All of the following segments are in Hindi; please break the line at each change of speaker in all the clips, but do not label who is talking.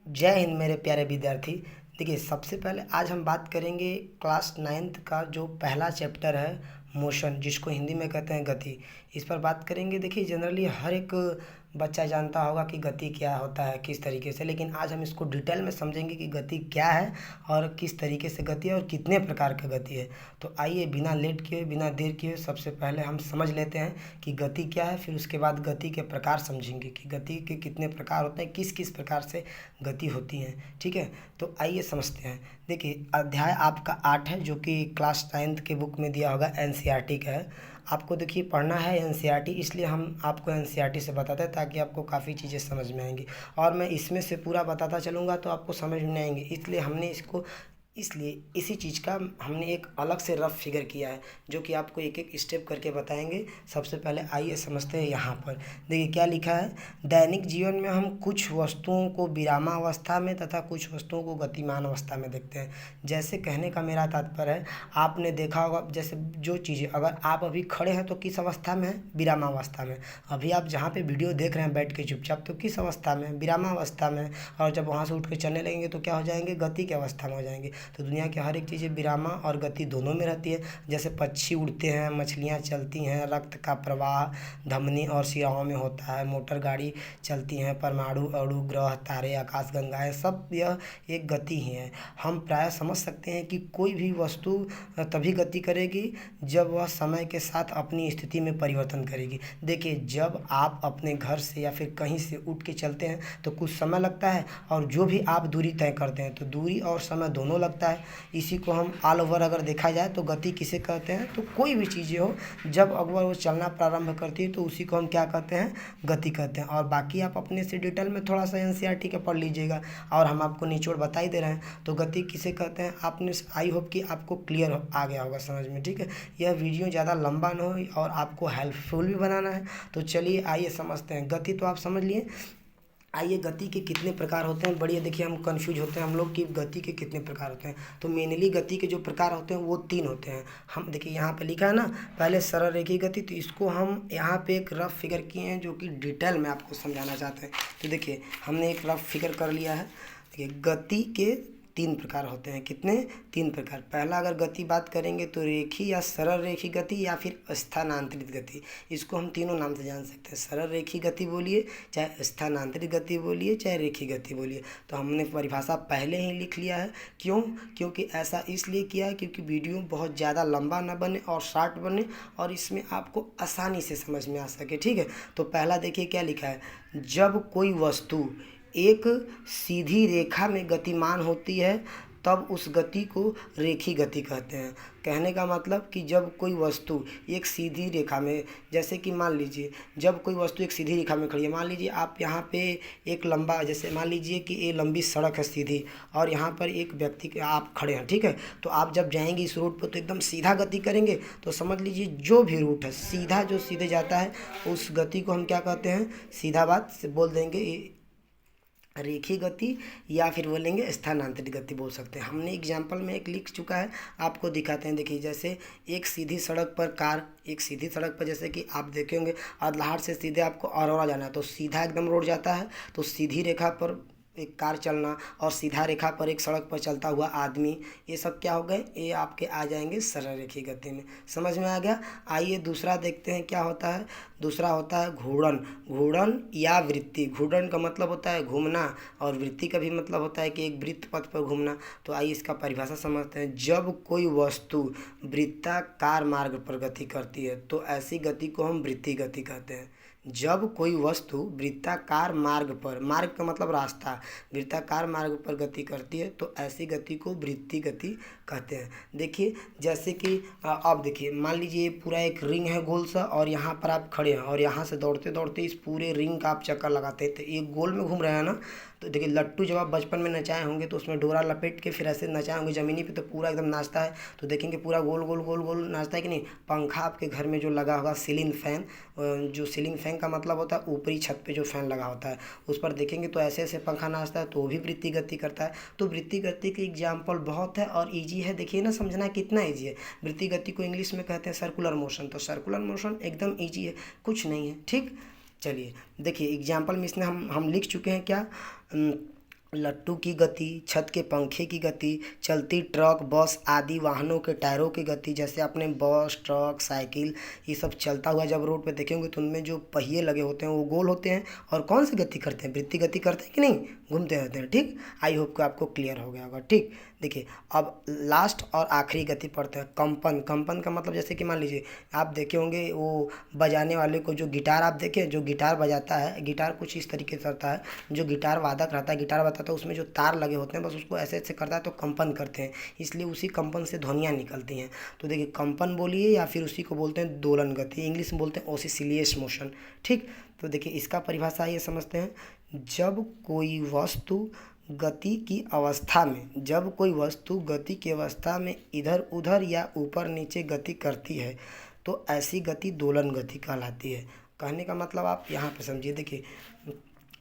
जय हिंद मेरे प्यारे विद्यार्थी। देखिए, सबसे पहले आज हम बात करेंगे क्लास 9th का जो पहला चैप्टर है मोशन, जिसको हिंदी में कहते हैं गति। इस पर बात करेंगे। देखिए, जनरली हर एक बच्चा जानता होगा कि गति क्या होता है, किस तरीके से, लेकिन आज हम इसको डिटेल में समझेंगे कि गति क्या है और किस तरीके से गति है और कितने प्रकार का गति है। तो आइए बिना लेट किए, बिना देर किए सबसे पहले हम समझ लेते हैं कि गति क्या है। फिर उसके बाद गति के प्रकार समझेंगे कि गति के कितने प्रकार होते हैं, किस किस प्रकार से गति होती है। ठीक है, तो आइए समझते हैं। देखिए, अध्याय आपका 8 है, जो कि क्लास 9th के बुक में दिया होगा, एनसीईआरटी का है। आपको देखिए पढ़ना है एनसीईआरटी, इसलिए हम आपको एनसीईआरटी से बताते हैं ताकि आपको काफ़ी चीज़ें समझ में आएंगी। और मैं इसमें से पूरा बताता चलूँगा तो आपको समझ में नहीं आएंगे, इसलिए हमने इसको इसी चीज़ का हमने एक अलग से रफ फिगर किया है, जो कि आपको एक एक स्टेप करके बताएंगे। सबसे पहले आइए समझते हैं। यहाँ पर देखिए क्या लिखा है। दैनिक जीवन में हम कुछ वस्तुओं को विरामावस्था में तथा कुछ वस्तुओं को गतिमान अवस्था में देखते हैं। जैसे कहने का मेरा तात्पर्य है, आपने देखा होगा जैसे जो चीज़ें, अगर आप अभी खड़े हैं तो किस अवस्था में है? विरामावस्था में। अभी आप जहाँ पे वीडियो देख रहे हैं बैठ के चुपचाप, तो किस अवस्था में? विरामावस्था में। और जब वहाँ से उठ के चलने लगेंगे तो क्या हो जाएंगे? गति की अवस्था में हो जाएंगे। तो दुनिया की हर एक चीज़ें विरामा और गति दोनों में रहती है। जैसे पक्षी उड़ते हैं, मछलियाँ चलती हैं, रक्त का प्रवाह धमनी और शिराओं में होता है, मोटर गाड़ी चलती हैं, परमाणु अणु ग्रह तारे आकाशगंगाएं, सब यह एक गति ही है। हम प्राय समझ सकते हैं कि कोई भी वस्तु तभी गति करेगी जब वह समय के साथ अपनी स्थिति में परिवर्तन करेगी। देखिए, जब आप अपने घर से या फिर कहीं से उठ के चलते हैं तो कुछ समय लगता है, और जो भी आप दूरी तय करते हैं तो दूरी और समय दोनों लगता है। इसी को हम ऑल ओवर अगर देखा जाए तो गति किसे कहते हैं? तो कोई भी चीज़ें हो, जब अगर वो चलना प्रारंभ करती है तो उसी को हम क्या कहते हैं? गति कहते हैं। और बाकी आप अपने से डिटेल में थोड़ा सा एनसीईआरटी का पढ़ लीजिएगा, और हम आपको निचोड़ बता ही दे रहे हैं। तो गति किसे कहते हैं आपने, आई होप कि आपको क्लियर आ गया होगा समझ में। ठीक है, यह वीडियो ज़्यादा लंबा ना हो और आपको हेल्पफुल भी बनाना है। तो चलिए आइए समझते हैं। गति तो आप समझ लिए। आइए, गति के कितने प्रकार होते हैं। बढ़िया, देखिए हम कंफ्यूज होते हैं हम लोग कि गति के कितने प्रकार होते हैं। तो मेनली गति के जो प्रकार होते हैं वो 3 होते हैं। हम देखिए यहाँ पे लिखा है ना, पहले सरल रेखीय गति, तो इसको हम यहाँ पे एक रफ फिगर किए हैं जो कि डिटेल में आपको समझाना चाहते हैं। तो देखिए हमने एक रफ फिगर कर लिया है। देखिए, गति के 3 प्रकार होते हैं। कितने? 3 प्रकार। पहला अगर गति बात करेंगे तो रेखीय या सरल रेखीय गति या फिर स्थानांतरित गति। इसको हम तीनों नाम से जान सकते हैं। सरल रेखीय गति बोलिए, चाहे स्थानांतरित गति बोलिए, चाहे रेखीय गति बोलिए। तो हमने परिभाषा पहले ही लिख लिया है। क्यों? क्योंकि ऐसा इसलिए किया है क्योंकि वीडियो बहुत ज़्यादा लंबा ना बने और शॉर्ट बने, और इसमें आपको आसानी से समझ में आ सके। ठीक है, तो पहला देखिए क्या लिखा है। जब कोई वस्तु एक सीधी रेखा में गतिमान होती है तब उस गति को रेखीय गति कहते हैं। कहने का मतलब कि जब कोई वस्तु एक सीधी रेखा में, जैसे कि मान लीजिए जब कोई वस्तु एक सीधी रेखा में खड़ी है, मान लीजिए आप यहाँ पे एक लंबा, जैसे मान लीजिए कि ये लंबी सड़क है सीधी, और यहाँ पर एक व्यक्ति के आप खड़े हैं। ठीक है, तो आप जब जाएंगे इस रोड पर तो एकदम सीधा गति करेंगे, तो समझ लीजिए जो भी रूट है सीधा, जो सीधे जाता है उस गति को हम क्या कहते हैं? सीधा बात से बोल देंगे रेखीय गति, या फिर बोलेंगे स्थानांतरित गति बोल सकते हैं। हमने एग्जाम्पल में एक लिख चुका है, आपको दिखाते हैं। देखिए, जैसे एक सीधी सड़क पर कार, एक सीधी सड़क पर जैसे कि आप देखेंगे अदलाहट से सीधे आपको अरोड़ा जाना है, तो सीधा एकदम रोड जाता है। तो सीधी रेखा पर एक कार चलना और सीधा रेखा पर एक सड़क पर चलता हुआ आदमी, ये सब क्या हो गए? ये आपके आ जाएंगे सरल रेखीय गति में। समझ में आ गया? आइए दूसरा देखते हैं क्या होता है। दूसरा होता है घूर्णन। घूर्णन या वृत्ति। घूर्णन का मतलब होता है घूमना, और वृत्ति का भी मतलब होता है कि एक वृत्त पथ पर घूमना। तो आइए इसका परिभाषा समझते हैं। जब कोई वस्तु वृत्ताकार मार्ग पर गति करती है तो ऐसी गति को हम वृत्तीय गति कहते हैं। जब कोई वस्तु वृत्ताकार मार्ग पर, मार्ग का मतलब रास्ता, वृत्ताकार मार्ग पर गति करती है तो ऐसी गति को वृत्तीय गति कहते हैं। देखिए, जैसे कि अब देखिए मान लीजिए पूरा एक रिंग है गोल सा, और यहाँ पर आप खड़े हैं और यहाँ से दौड़ते दौड़ते इस पूरे रिंग का आप चक्कर लगाते हैं, तो एक गोल में घूम रहे हैं ना। तो देखिए, लट्टू जब आप बचपन में नचाए होंगे तो उसमें डोरा लपेट के फिर ऐसे नचाए होंगे ज़मीनी पे, तो पूरा एकदम नाचता है। तो देखेंगे पूरा गोल गोल गोल गोल नाचता है कि नहीं। पंखा आपके घर में जो लगा होगा, सीलिंग फैन, जो सीलिंग फैन का मतलब होता है ऊपरी छत पे जो फैन लगा होता है, उस पर देखेंगे तो ऐसे ऐसे पंखा नाचता है, तो वो भी वृत्तीय गति करता है। तो वृत्तीय गति के एग्जाम्पल बहुत है और ईजी है। देखिए ना, समझना कितना ईजी है। वृत्तीय गति को इंग्लिश में कहते हैं सर्कुलर मोशन। तो सर्कुलर मोशन एकदम ईजी है, कुछ नहीं है। ठीक, चलिए देखिए एग्जाम्पल में इसने हम लिख चुके हैं क्या। लट्टू की गति, छत के पंखे की गति, चलती ट्रक, बस आदि वाहनों के टायरों की गति। जैसे आपने बस, ट्रक, साइकिल ये सब चलता हुआ जब रोड पे देखेंगे तो उनमें जो पहिए लगे होते हैं वो गोल होते हैं और कौन सी गति करते हैं, वृत्तीय गति करते हैं कि नहीं, घूमते रहते हैं। ठीक, आई होप कि आपको क्लियर हो गया होगा। ठीक, देखिए अब लास्ट और आखिरी गति पढ़ते हैं, कंपन। कंपन का मतलब जैसे कि मान लीजिए आप देखे होंगे वो बजाने वाले को, जो गिटार आप देखें, जो गिटार बजाता है, गिटार कुछ इस तरीके से करता है, जो गिटार वादक रहता है, गिटार बजाता है, उसमें जो तार लगे होते हैं बस उसको ऐसे ऐसे करता है तो कंपन करते हैं, इसलिए उसी कंपन से ध्वनियाँ निकलती हैं। तो देखिए कंपन बोलिए या फिर उसी को बोलते हैं दोलन गति, इंग्लिश में बोलते हैं ओसिसिलियस मोशन। ठीक, तो देखिए इसका परिभाषा ये समझते हैं, जब कोई वस्तु गति की अवस्था में, जब कोई वस्तु गति की अवस्था में इधर उधर या ऊपर नीचे गति करती है तो ऐसी गति दोलन गति कहलाती है। कहने का मतलब आप यहाँ पे समझिए, देखिए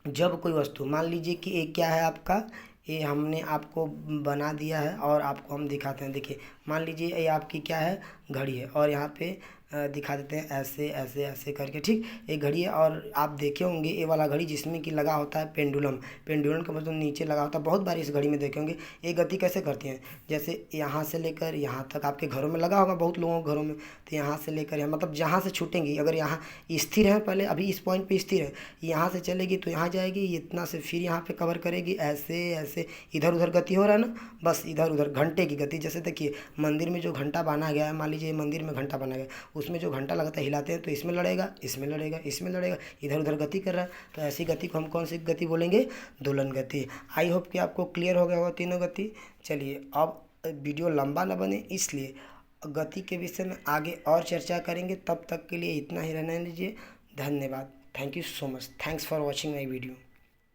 जब कोई वस्तु, मान लीजिए कि एक क्या है आपका, ये हमने आपको बना दिया है और आपको हम दिखाते हैं। देखिए मान लीजिए ये आपकी क्या है, घड़ी है, और यहाँ पे दिखा देते हैं ऐसे ऐसे ऐसे करके। ठीक, एक घड़ी है और आप देखे होंगे ये वाला घड़ी जिसमें कि लगा होता है पेंडुलम। पेंडुलम का मतलब नीचे लगा होता है, बहुत बार इस घड़ी में देखे होंगे। ये गति कैसे करती हैं, जैसे यहाँ से लेकर यहाँ तक, आपके घरों में लगा होगा बहुत लोगों के घरों में, तो यहाँ से लेकर यहाँ, मतलब जहाँ से छूटेंगी, अगर यहाँ स्थिर है, पहले अभी इस पॉइंट पे स्थिर है, यहाँ से चलेगी तो यहाँ जाएगी, इतना से फिर यहाँ पे कवर करेगी, ऐसे ऐसे इधर उधर गति हो रहा है ना, बस इधर उधर। घंटे की गति, जैसे देखिए मंदिर में जो घंटा बांधा गया है, मान लीजिए मंदिर में घंटा बना गया, उसमें जो घंटा लगता है हिलाते हैं तो इसमें लड़ेगा, इसमें लड़ेगा, इसमें लड़ेगा, इधर उधर गति कर रहा है, तो ऐसी गति को हम कौन सी गति बोलेंगे, दोलन गति। आई होप कि आपको क्लियर हो गया होगा तीनों गति। चलिए अब वीडियो लंबा ना बने इसलिए गति के विषय में आगे और चर्चा करेंगे, तब तक के लिए इतना ही रहने दीजिए। धन्यवाद, thank you so much, thanks for watching my video.